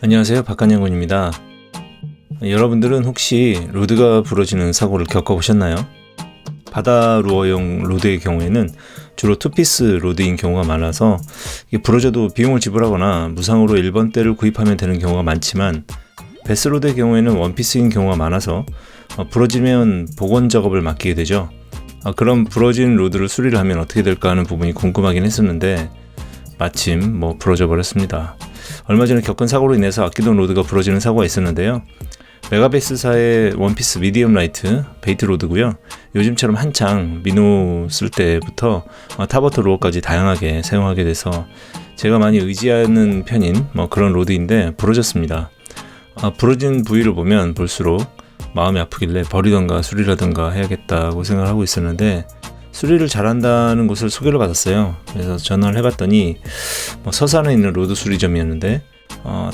안녕하세요, 박한영군입니다. 여러분들은 혹시 로드가 부러지는 사고를 겪어보셨나요? 바다 루어용 로드의 경우에는 주로 투피스 로드인 경우가 많아서 이게 부러져도 비용을 지불하거나 무상으로 1번대를 구입하면 되는 경우가 많지만, 베스 로드의 경우에는 원피스인 경우가 많아서 부러지면 복원 작업을 맡기게 되죠. 그럼 부러진 로드를 수리를 하면 어떻게 될까 하는 부분이 궁금하긴 했었는데 마침 부러져 버렸습니다. 얼마 전에 겪은 사고로 인해서 아끼던 로드가 부러지는 사고가 있었는데요. 메가베스사의 원피스 미디엄 라이트 베이트 로드고요. 요즘처럼 한창 민호 쓸 때부터 타버터 루어까지 다양하게 사용하게 돼서 제가 많이 의지하는 편인 그런 로드인데 부러졌습니다. 부러진 부위를 보면 볼수록 마음이 아프길래 버리던가 수리라던가 해야겠다고 생각을 하고 있었는데, 수리를 잘한다는 곳을 소개를 받았어요. 그래서 전화를 해봤더니 서산에 있는 로드 수리점이었는데,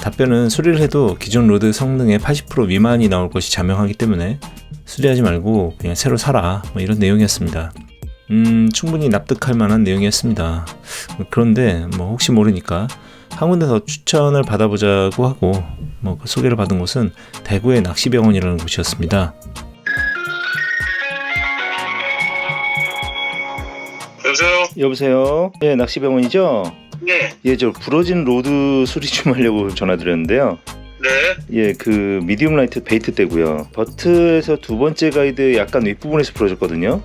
답변은 수리를 해도 기존 로드 성능의 80% 미만이 나올 것이 자명하기 때문에 수리하지 말고 그냥 새로 사라, 이런 내용이었습니다. 충분히 납득할 만한 내용이었습니다. 그런데 혹시 모르니까 한 군데 더 추천을 받아보자고 하고 그 소개를 받은 곳은 대구의 낚시병원이라는 곳이었습니다. 여보세요? 예, 낚시병원이죠? 네. 예, 저 부러진 로드 수리 좀 하려고 전화드렸는데요. 네. 예, 그 미디움 라이트 베이트 때고요. 버트에서 두 번째 가이드 약간 윗부분에서 부러졌거든요.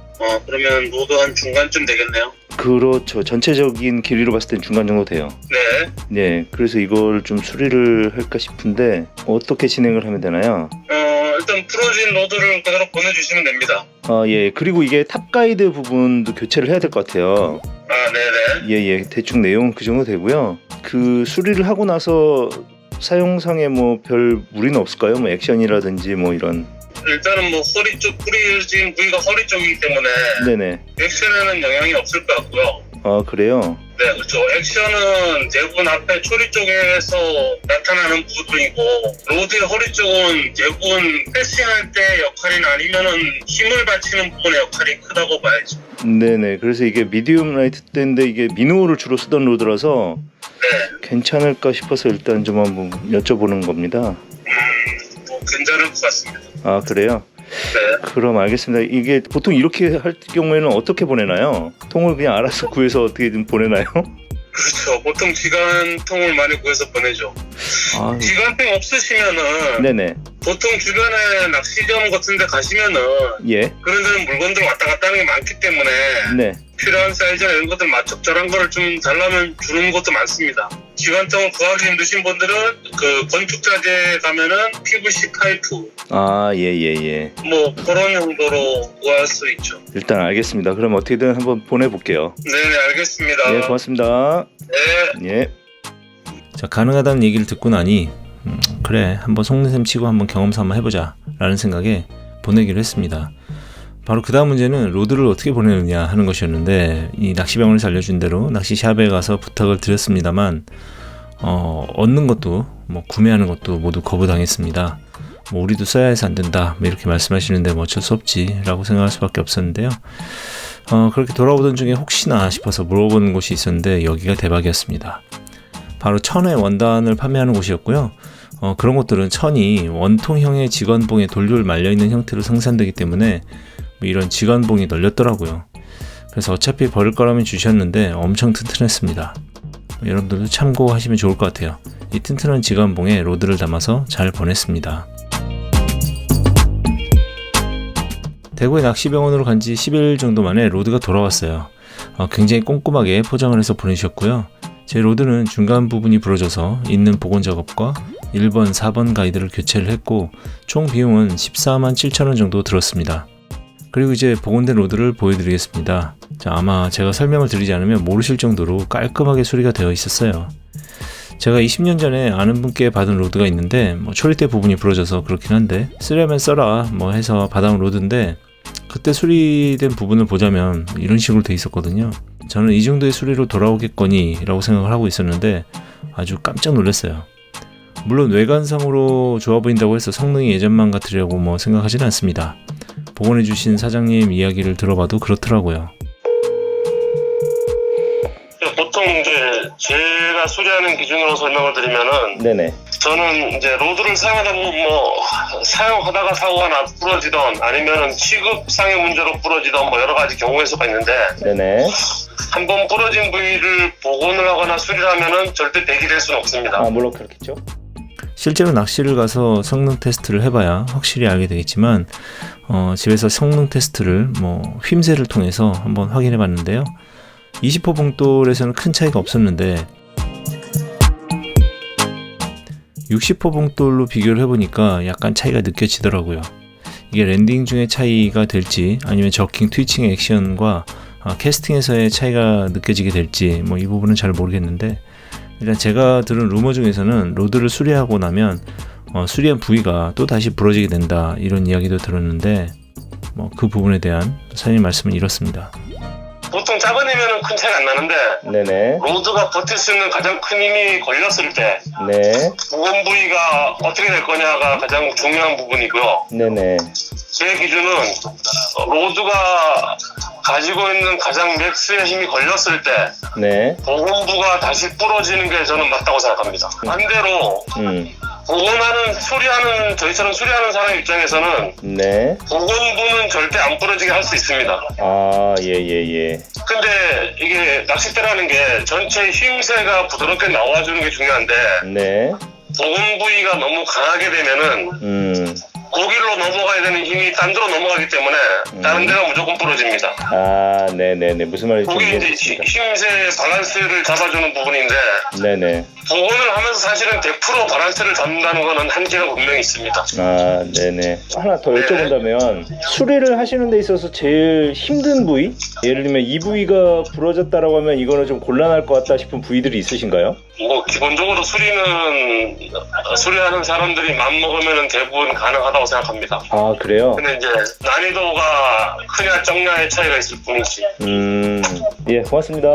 그러면 로드 한 중간쯤 되겠네요. 그렇죠. 전체적인 길이로 봤을 땐 중간 정도 돼요. 네. 네, 그래서 이걸 좀 수리를 할까 싶은데 어떻게 진행을 하면 되나요? 일단 부러진 로드를 그대로 보내주시면 됩니다. 예, 그리고 이게 탑 가이드 부분도 교체를 해야 될 것 같아요. 네네. 예, 대충 내용은 그 정도 되고요. 그 수리를 하고 나서 사용상에 별 무리는 없을까요? 액션이라든지 이런. 일단은 허리 쪽 부러진 부위가 허리 쪽이기 때문에 네네. 액션에는 영향이 없을 것 같고요. 그래요? 네, 그렇죠. 액션은 대부분 앞에 초리 쪽에서 나타나는 부분이고, 로드의 허리 쪽은 대부분 패싱할 때 역할이나 아니면은 힘을 받치는 부분의 역할이 크다고 봐야죠. 네네. 그래서 이게 미디움 라이트 때인데 이게 미노를 주로 쓰던 로드라서 네. 괜찮을까 싶어서 일단 좀 한번 여쭤보는 겁니다. 괜찮을 것 같습니다. 그래요? 네. 그럼 알겠습니다. 이게 보통 이렇게 할 경우에는 어떻게 보내나요? 통을 그냥 알아서 구해서 어떻게든 보내나요? 그렇죠. 보통 기관통을 많이 구해서 보내죠. 기관통 없으시면은 네네. 보통 주변에 낚시점 같은 데 가시면은 예. 그런 데는 물건들 왔다 갔다 하는 게 많기 때문에 네. 필요한 필요한 사이즈나 이런 것들 적절한 거를 좀 달라면 주는 것도 많습니다. 기관통을 구하기 힘드신 분들은 그 건축자재 가면은 PVC 파이프 예. 그런 용도로 구할 수 있죠. 일단 알겠습니다. 그럼 어떻게든 한번 보내볼게요. 네네, 알겠습니다. 네, 고맙습니다. 네. 예. 자, 가능하다는 얘기를 듣고 나니 그래, 한번 속는셈 치고 한번 경험사 한번 해보자 라는 생각에 보내기로 했습니다. 바로 그 다음 문제는 로드를 어떻게 보내느냐 하는 것이었는데, 이 낚시병원에서 알려준 대로 낚시샵에 가서 부탁을 드렸습니다만 얻는 것도 구매하는 것도 모두 거부당했습니다. 우리도 써야 해서 안 된다 이렇게 말씀하시는데 어쩔 수 없지 라고 생각할 수밖에 없었는데요. 그렇게 돌아오던 중에 혹시나 싶어서 물어보는 곳이 있었는데 여기가 대박이었습니다. 바로 천의 원단을 판매하는 곳이었고요. 그런 곳들은 천이 원통형의 직원봉에 돌돌 말려있는 형태로 생산되기 때문에 이런 직원봉이 널렸더라고요. 그래서 어차피 버릴 거라면 주셨는데 엄청 튼튼했습니다. 여러분들도 참고하시면 좋을 것 같아요. 이 튼튼한 직원봉에 로드를 담아서 잘 보냈습니다. 대구의 낚시병원으로 간 지 10일 정도 만에 로드가 돌아왔어요. 굉장히 꼼꼼하게 포장을 해서 보내주셨고요. 제 로드는 중간 부분이 부러져서 있는 복원 작업과 1번, 4번 가이드를 교체를 했고 총 비용은 14만 7천원 정도 들었습니다. 그리고 이제 복원된 로드를 보여드리겠습니다. 자, 아마 제가 설명을 드리지 않으면 모르실 정도로 깔끔하게 수리가 되어 있었어요. 제가 20년 전에 아는 분께 받은 로드가 있는데 초리대 부분이 부러져서 그렇긴 한데 쓰려면 써라 해서 받아온 로드인데, 그때 수리된 부분을 보자면 이런 식으로 돼 있었거든요. 저는 이 정도의 수리로 돌아오겠거니 라고 생각을 하고 있었는데 아주 깜짝 놀랐어요. 물론 외관상으로 좋아 보인다고 해서 성능이 예전만 같으려고 생각하지는 않습니다. 복원해주신 사장님 이야기를 들어봐도 그렇더라고요. 보통 이제 제가 수리하는 기준으로 설명을 드리면은 네네. 저는 이제 로드를 사용하다 보면 사용하다가 사고가 부러지던 아니면은 취급상의 문제로 부러지던 여러 가지 경우의 수가 있는데 네네. 한번 부러진 부위를 복원을 하거나 수리를 하면은 절대 배기될 수는 없습니다. 물론 그렇겠죠. 실제로 낚시를 가서 성능 테스트를 해봐야 확실히 알게 되겠지만 집에서 성능 테스트를 휨새를 통해서 한번 확인해 봤는데요. 20호 봉돌에서는 큰 차이가 없었는데 60호 봉돌로 비교를 해보니까 약간 차이가 느껴지더라고요. 이게 랜딩 중에 차이가 될지 아니면 저킹, 트위칭 액션과 캐스팅에서의 차이가 느껴지게 될지 이 부분은 잘 모르겠는데, 일단 제가 들은 루머 중에서는 로드를 수리하고 나면 수리한 부위가 또 다시 부러지게 된다, 이런 이야기도 들었는데 그 부분에 대한 사장님 말씀은 이렇습니다. 보통 작은 힘에는 큰 차이가 안 나는데 네네. 로드가 버틸 수 있는 가장 큰 힘이 걸렸을 때 네. 복원 부위가 어떻게 될 거냐가 가장 중요한 부분이고요. 네네. 제 기준은 로드가 가지고 있는 가장 맥스의 힘이 걸렸을 때 네. 복원부가 다시 부러지는 게 저는 맞다고 생각합니다. 반대로 복원하는, 수리하는, 저희처럼 수리하는 사람 입장에서는 네. 복원부는 절대 안 부러지게 할 수 있습니다. 예. 근데 이게 낚싯대라는 게 전체 힘새가 부드럽게 나와주는 게 중요한데 네. 복원 부위가 너무 강하게 되면은 고길로 넘어가야 되는 힘이 딴 데로 넘어가기 때문에 다른 데가 무조건 부러집니다. 네네네. 무슨 말인지 그게 이제 이해했습니다. 힘새 밸런스를 잡아주는 부분인데 네네. 복원을 하면서 사실은 100% 밸런스를 잡는다는 거는 한계가 분명히 있습니다. 네네. 하나 더 여쭤본다면 수리를 하시는 데 있어서 제일 힘든 부위? 예를 들면 이 부위가 부러졌다라고 하면 이거는 좀 곤란할 것 같다 싶은 부위들이 있으신가요? 기본적으로 수리하는 사람들이 맘먹으면 대부분 가능하다고 생각합니다. 그래요? 근데 이제 난이도가 크냐 적냐의 차이가 있을 뿐이지. 예, 고맙습니다.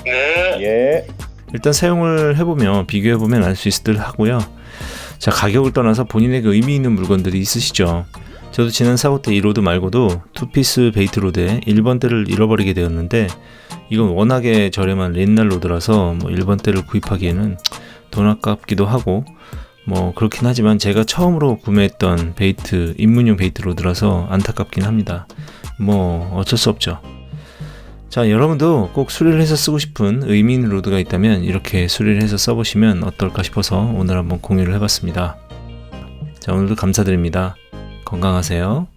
네. 예. 일단 사용을 해보면, 비교해보면 알 수 있을 듯 하고요. 자, 가격을 떠나서 본인에게 의미 있는 물건들이 있으시죠. 저도 지난 사고 때 이 로드 말고도 투피스 베이트 로드에 1번대를 잃어버리게 되었는데, 이건 워낙에 저렴한 옛날 로드라서 1번대를 구입하기에는 돈 아깝기도 하고 그렇긴 하지만 제가 처음으로 구매했던 베이트, 입문용 베이트 로드라서 안타깝긴 합니다. 어쩔 수 없죠. 자, 여러분도 꼭 수리를 해서 쓰고 싶은 의미 있는 로드가 있다면 이렇게 수리를 해서 써보시면 어떨까 싶어서 오늘 한번 공유를 해봤습니다. 자, 오늘도 감사드립니다. 건강하세요.